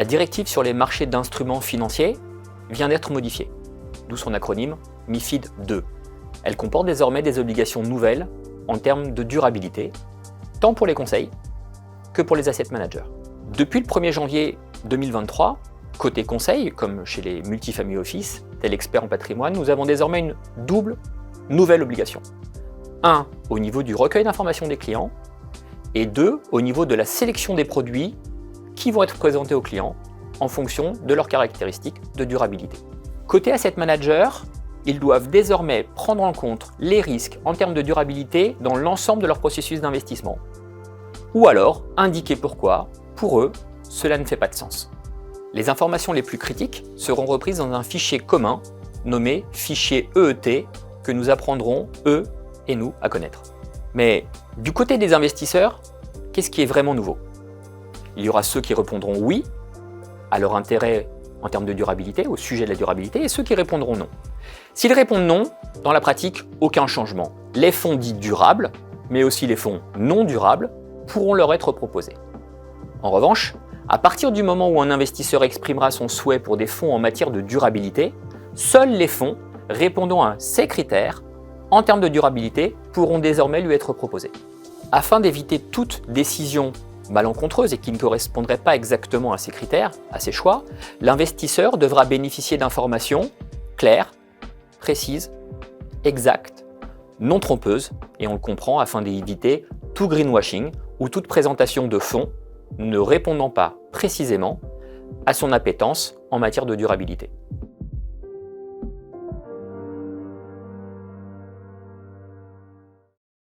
La directive sur les marchés d'instruments financiers vient d'être modifiée, d'où son acronyme MiFID II. Elle comporte désormais des obligations nouvelles en termes de durabilité, tant pour les conseils que pour les asset managers. Depuis le 1er janvier 2023, côté conseil, comme chez les multifamily office, tel expert en patrimoine, nous avons désormais une double nouvelle obligation. 1. Au niveau du recueil d'informations des clients et 2. Au niveau de la sélection des produits qui vont être présentés aux clients en fonction de leurs caractéristiques de durabilité. Côté asset manager, ils doivent désormais prendre en compte les risques en termes de durabilité dans l'ensemble de leur processus d'investissement. Ou alors indiquer pourquoi, pour eux, cela ne fait pas de sens. Les informations les plus critiques seront reprises dans un fichier commun nommé fichier EET que nous apprendrons, eux et nous, à connaître. Mais du côté des investisseurs, qu'est-ce qui est vraiment nouveau? Il y aura ceux qui répondront oui à leur intérêt en termes de durabilité, au sujet de la durabilité, et ceux qui répondront non. S'ils répondent non, dans la pratique, aucun changement. Les fonds dits durables, mais aussi les fonds non durables, pourront leur être proposés. En revanche, à partir du moment où un investisseur exprimera son souhait pour des fonds en matière de durabilité, seuls les fonds répondant à ces critères en termes de durabilité pourront désormais lui être proposés. Afin d'éviter toute décision malencontreuse et qui ne correspondrait pas exactement à ces critères, à ces choix, l'investisseur devra bénéficier d'informations claires, précises, exactes, non trompeuses, et on le comprend afin d'éviter tout greenwashing ou toute présentation de fonds ne répondant pas précisément à son appétence en matière de durabilité.